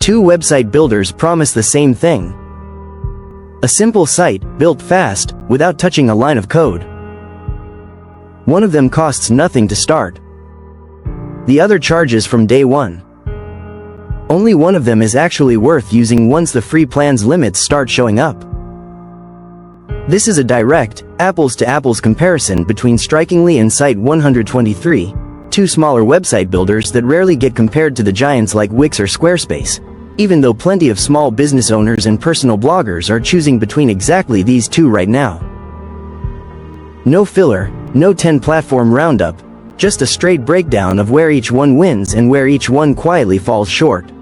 Two website builders promise the same thing. A simple site, built fast, without touching a line of code. One of them costs nothing to start. The other charges from day one. Only one of them is actually worth using once the free plan's limits start showing up. This is a direct, apples-to-apples comparison between Strikingly and SITE123, two smaller website builders that rarely get compared to the giants like Wix or Squarespace, even though plenty of small business owners and personal bloggers are choosing between exactly these two right now. No filler, no 10-platform roundup, just a straight breakdown of where each one wins and where each one quietly falls short.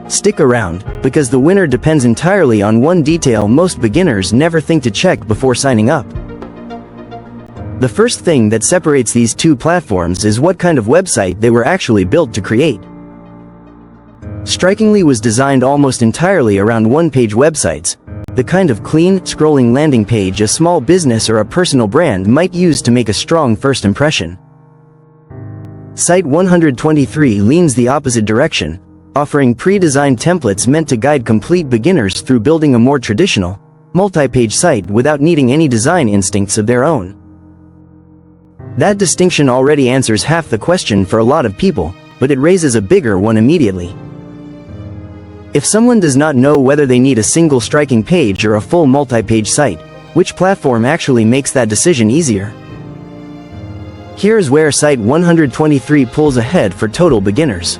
Stick around, because the winner depends entirely on one detail most beginners never think to check before signing up. The first thing that separates these two platforms is what kind of website they were actually built to create. Strikingly was designed almost entirely around one-page websites, the kind of clean, scrolling landing page a small business or a personal brand might use to make a strong first impression. SITE123 leans the opposite direction, offering pre-designed templates meant to guide complete beginners through building a more traditional, multi-page site without needing any design instincts of their own. That distinction already answers half the question for a lot of people, but it raises a bigger one immediately. If someone does not know whether they need a single striking page or a full multi-page site, which platform actually makes that decision easier? Here's where SITE123 pulls ahead for total beginners.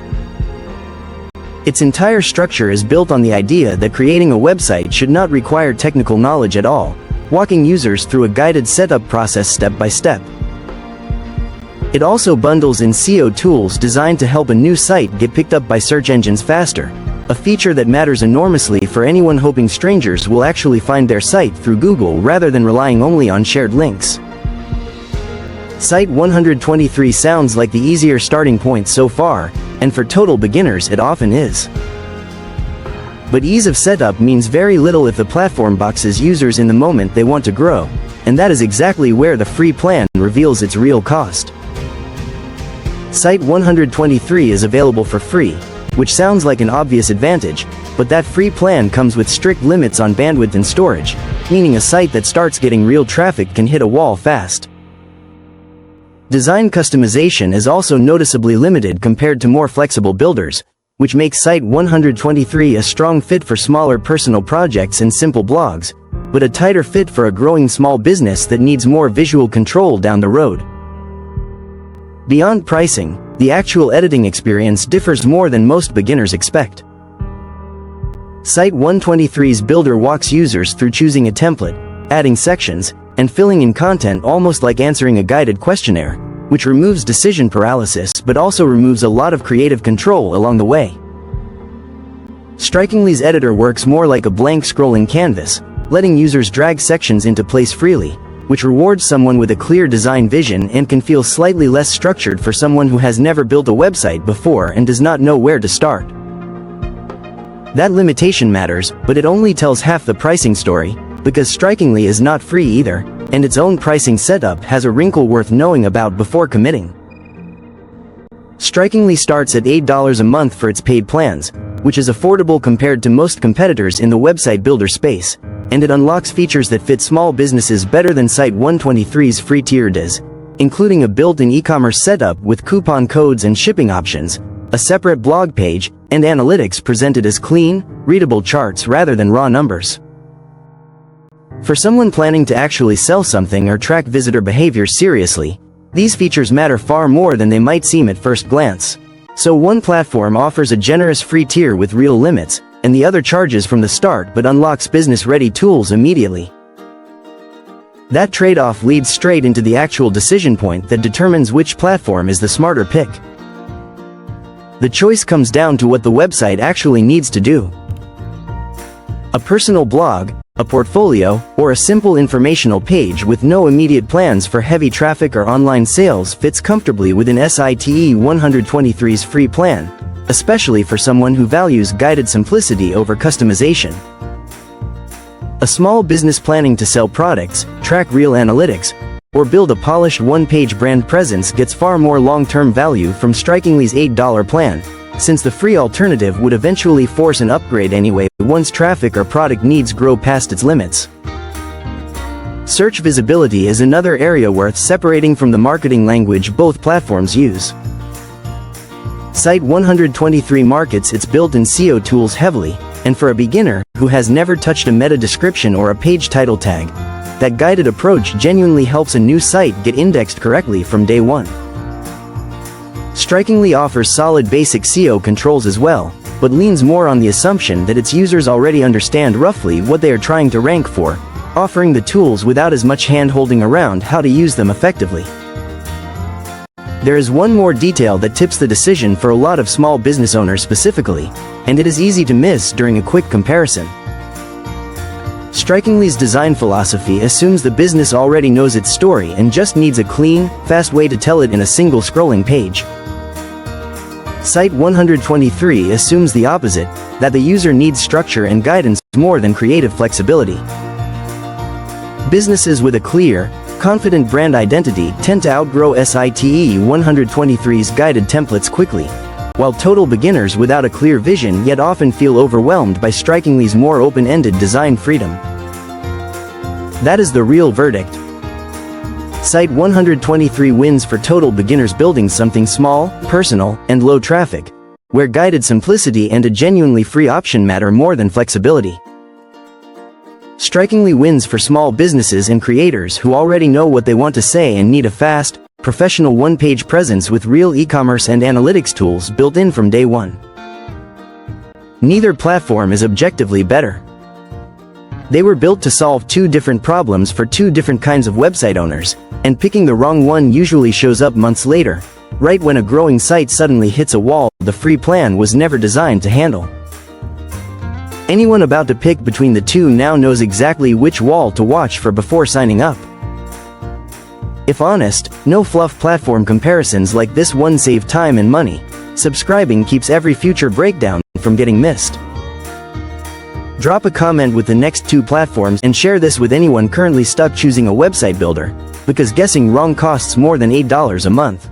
Its entire structure is built on the idea that creating a website should not require technical knowledge at all, walking users through a guided setup process step by step. It also bundles in SEO tools designed to help a new site get picked up by search engines faster, a feature that matters enormously for anyone hoping strangers will actually find their site through Google rather than relying only on shared links. SITE123 sounds like the easier starting point so far, and for total beginners it often is. But ease of setup means very little if the platform boxes users in the moment they want to grow, and that is exactly where the free plan reveals its real cost. SITE123 is available for free, which sounds like an obvious advantage, but that free plan comes with strict limits on bandwidth and storage, meaning a site that starts getting real traffic can hit a wall fast. Design customization is also noticeably limited compared to more flexible builders, which makes SITE123 a strong fit for smaller personal projects and simple blogs, but a tighter fit for a growing small business that needs more visual control down the road. Beyond pricing, the actual editing experience differs more than most beginners expect. SITE123's builder walks users through choosing a template, adding sections, and filling in content almost like answering a guided questionnaire, which removes decision paralysis but also removes a lot of creative control along the way. Strikingly's editor works more like a blank scrolling canvas, letting users drag sections into place freely, which rewards someone with a clear design vision and can feel slightly less structured for someone who has never built a website before and does not know where to start. That limitation matters, but it only tells half the pricing story, because Strikingly is not free either, and its own pricing setup has a wrinkle worth knowing about before committing. Strikingly starts at $8 a month for its paid plans, which is affordable compared to most competitors in the website builder space, and it unlocks features that fit small businesses better than SITE123's free tier does, including a built-in e-commerce setup with coupon codes and shipping options, a separate blog page, and analytics presented as clean, readable charts rather than raw numbers. For someone planning to actually sell something or track visitor behavior seriously, these features matter far more than they might seem at first glance. So one platform offers a generous free tier with real limits, and the other charges from the start but unlocks business-ready tools immediately. That trade-off leads straight into the actual decision point that determines which platform is the smarter pick. The choice comes down to what the website actually needs to do. A personal blog, a portfolio, or a simple informational page with no immediate plans for heavy traffic or online sales fits comfortably within SITE123's free plan, especially for someone who values guided simplicity over customization. A small business planning to sell products, track real analytics, or build a polished one-page brand presence gets far more long-term value from Strikingly's $8 plan, since the free alternative would eventually force an upgrade anyway once traffic or product needs grow past its limits. Search visibility is another area worth separating from the marketing language both platforms use. SITE123 markets its built-in SEO tools heavily, and for a beginner who has never touched a meta description or a page title tag, that guided approach genuinely helps a new site get indexed correctly from day one. Strikingly offers solid basic SEO controls as well, but leans more on the assumption that its users already understand roughly what they are trying to rank for, offering the tools without as much hand-holding around how to use them effectively. There is one more detail that tips the decision for a lot of small business owners specifically, and it is easy to miss during a quick comparison. Strikingly's design philosophy assumes the business already knows its story and just needs a clean, fast way to tell it in a single scrolling page. SITE123 assumes the opposite, that the user needs structure and guidance more than creative flexibility. Businesses with a clear, confident brand identity tend to outgrow SITE123's guided templates quickly, while total beginners without a clear vision yet often feel overwhelmed by Strikingly's more open-ended design freedom. That is the real verdict. SITE123 wins for total beginners building something small, personal, and low traffic, where guided simplicity and a genuinely free option matter more than flexibility. Strikingly wins for small businesses and creators who already know what they want to say and need a fast, professional one-page presence with real e-commerce and analytics tools built in from day one. Neither platform is objectively better. They were built to solve two different problems for two different kinds of website owners, and picking the wrong one usually shows up months later, right when a growing site suddenly hits a wall the free plan was never designed to handle. Anyone about to pick between the two now knows exactly which wall to watch for before signing up. If honest, no fluff platform comparisons like this one save time and money. Subscribing keeps every future breakdown from getting missed. Drop a comment with the next two platforms and share this with anyone currently stuck choosing a website builder, because guessing wrong costs more than $8 a month.